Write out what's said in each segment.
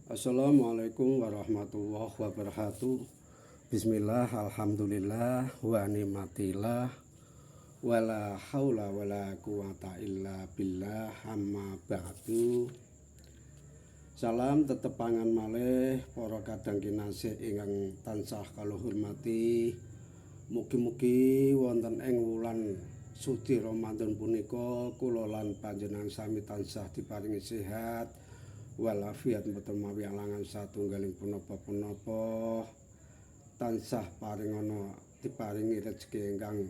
Assalamualaikum warahmatullahi wabarakatuh. Bismillah, alhamdulillah, wa ni'matillah, wala haula wala quwata illa billah, amma ba'du. Salam tetepangan malih para kadang kinasih ingkang tansah kula hormati. Mugi-mugi wonten ing wulan suci Ramadan punika kula lan panjenengan sami tansah diparingi sehat walafiat mboten mawi alangan satunggaling punapa-punapa, tansah paringana diparingi rezeki ingkang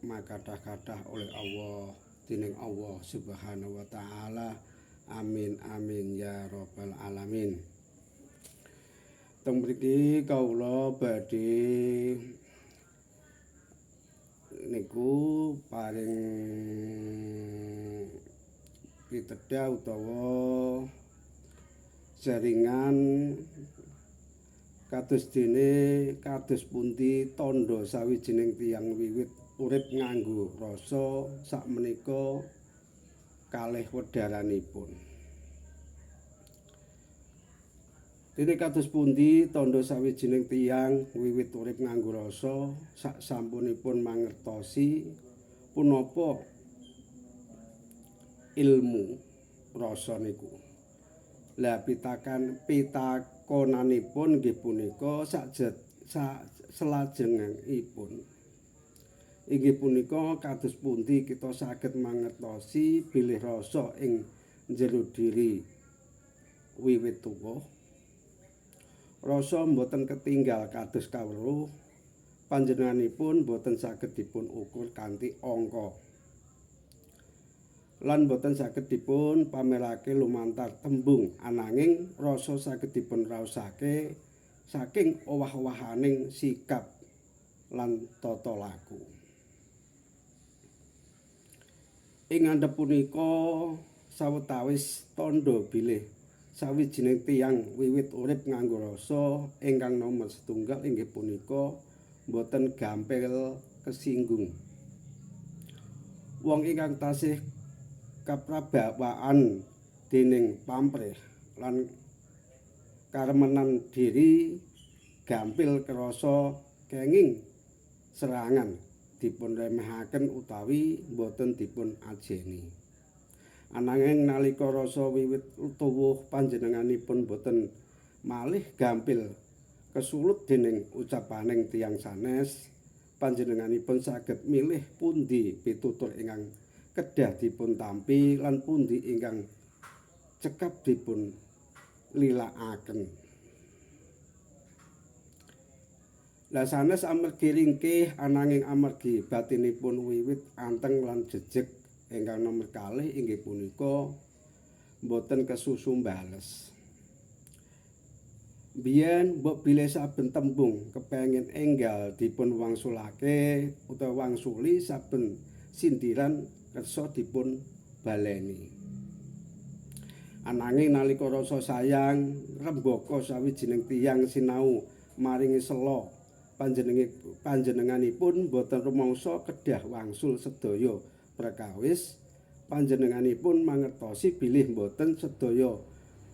makathah-kathah oleh Allah dening Allah Subhanahu wa taala. Amin amin ya rabbal alamin. Teng mriki kawula badhe niku paring pitedha utawa jaringan kados dene kados pundi tandha sawijining tiyang wiwit urip nganggo rasa sakmenika kalih wedharanipun. Dene kados pundi tandha sawijining tiyang wiwit urip nganggo rasa sak sampunipun mangertosi punapa ilmu rasa niku. Lah pitakonanipun nggih punika salajengipun inggih punika kados pundi kita saged mangertosi bilih rasa ing jero diri wiwit tuwuh. Rasa mboten ketinggal kados kawruh, panjenenganipun mboten saged dipun ukur kanthi angka. Lan boten saged dipun pamerake lumantar tembung, ananging rasa saged dipun raosake saking owah-owahaning sikap lan tata laku. Ing ngandhap punika sawetawis tandha bilih sawijining tiyang wiwit urip nganggo rasa ingkang nomer setunggal inggih punika boten gampil kesinggung. Wong ingkang tasih kaprabawaan dening pamrih lan karemenan diri gampil krasa kenging serangan dipun remehaken utawi boten dipun ajeni. Ananging nalika rasa wiwit tuwuh panjenenganipun boten malih gampil kesulut dening ucapaning tiyang sanes, panjenenganipun saged milih pundi pitutur ingkang kedah dipun tampi lan pundi ingkang cekap dipun lilakaken. Lah sanes amargi ringkih ananging amargi batinipun wiwit anteng lan jejeg ingkang nomer kalih inggih punika boten kesusu mbales. Biyen mbok bilih saben tembung kepengin enggal dipun wangsulake utawa wangsuli saben sindiran kersa dipun baleni. Ananging nalika rasa sayang rembaka sawijining tiyang sinau maringi sela panjenenganipun boten rumangsa kedah wangsul sedaya perkawis, panjenenganipun mangertosi bilih boten sedaya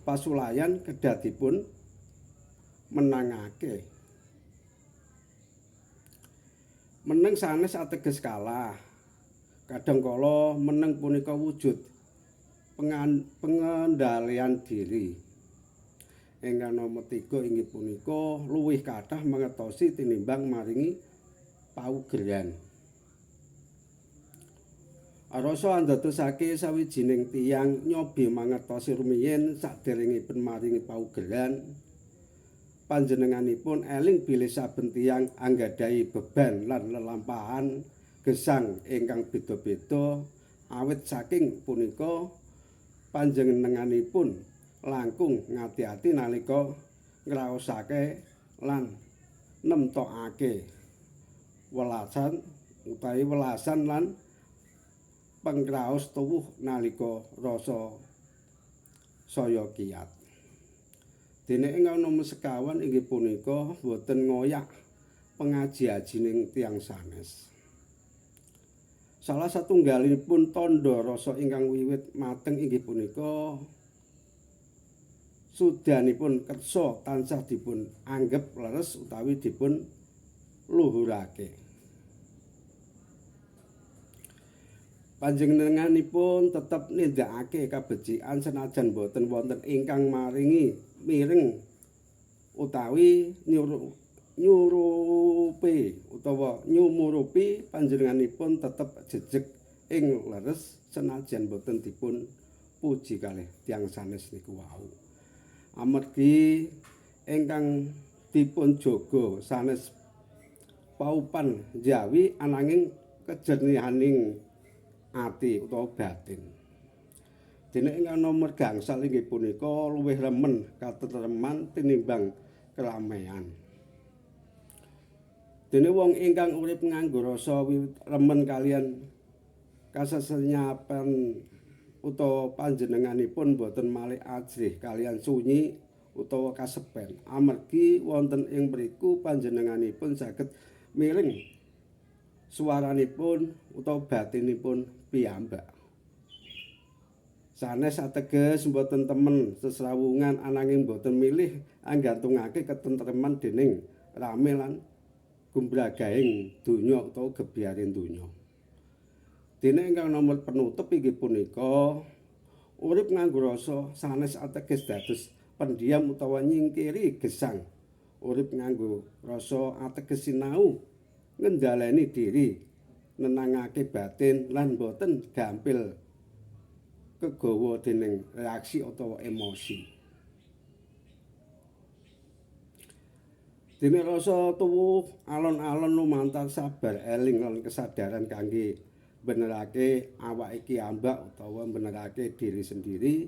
pasulayan kedah dipun menangake. Meneng sanes ateges kalah. Kadangkala meneng punika wujud pengendalian diri. Ingkang nomer 3 inggih punika luwih kathah mangertosi tinimbang maringi paugeran. Rasa andhadosake sawijining tiyang nyobi mangertosi rumiyin saderengipun maringi paugeran. Panjenenganipun eling bilih saben tiyang anggadhahi beban lan lelampahan gesang ingkang beda-beda, awit saking punika panjenenganipun langkung ngati-ati nalika ngraosake lan nemtokake welasan lan pengkraos tuwuh nalika rasa saya kiyat. Dene ingkang nomer sekawan inggih punika boten ngoyak pengaji-ajining tiyang sanes. Salah satunggalipun tandha rasa ingkang wiwit mateng inggih punika sudanipun kersa tansah dipun anggep leres utawi dipun luhurake. Panjenenganipun tetep nindakake kabecikan senajan boten wonten ingkang maringi mireng utawi nyumurupi panjenenganipun tetep jejeg ing leres senajan boten dipun puji kalih tiyang sanes niku wau. Amargi ingkang dipun jaga sanes paupan njawi ananging kejernihaning ati utawa batin. Dene ingkang nomor gangsal inggih punika luwih remen katentreman tinimbang keramaian. Dene wong ingkang urip nganggo rasa wiwit remen kalian kasesenyapan utawa panjenenganipun boten malih ajrih kalian sunyi utawa kasepen. Amargi wonten ing mriku panjenenganipun saged miring suwaranipun utawa batinipun piyambak. Sanes ateges boten temen sesrawungan ananging boten milih anggantungake ketentreman dening rame lan gumbragaing donya utawa gebyare donya. Dene ingkang nomor penutup inggih punika urip nganggo rasa sanes ateges dados pendiam utawa nyingkiri gesang. Urip nganggo rasa ateges sinau ngendhaleni diri, nenangake batin lan boten gampil kegawa dening reaksi utawa emosi. Dene rasa tuwuh alon-alon lumantar sabar eling lan kesadaran kangge benerake awake kiambak utawa benerake diri sendiri,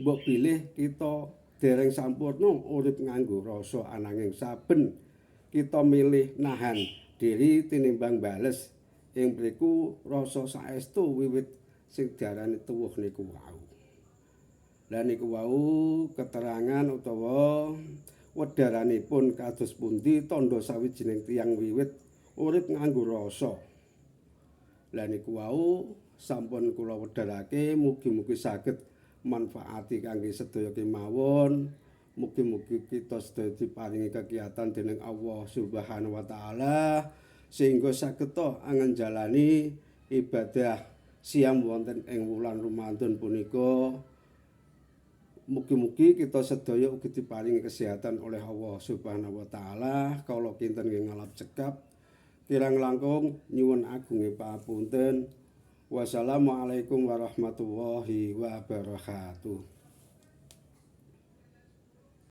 mbok bilih kita dereng sampurna urip nganggo rasa ananging saben kita milih nahan diri tinimbang bales ing mriku rasa saestu wiwit sing diarani tuwuh niku wau. Lah niku wau keterangan utawa wedharanipun kados pundi tandha sawijining tiyang wiwit urip nganggo rasa. Lah niku wau sampun kula wedharake mugi-mugi saged manfaati kangge sedaya kemawon. Mugi-mugi kita sedaya diparingi kekiyatan dening Allah Subhanahu wa taala sehingga saged angenjalani ibadah siam wonten ing wulan Ramadan punika. Mugi-mugi kita sedaya ugi diparingi kesehatan oleh Allah Subhanahu wa taala. Kala kinten nggih ngalap cekap kirang langkung nyuwun agunge papunten. Wassalamualaikum warahmatullahi wabarakatuh.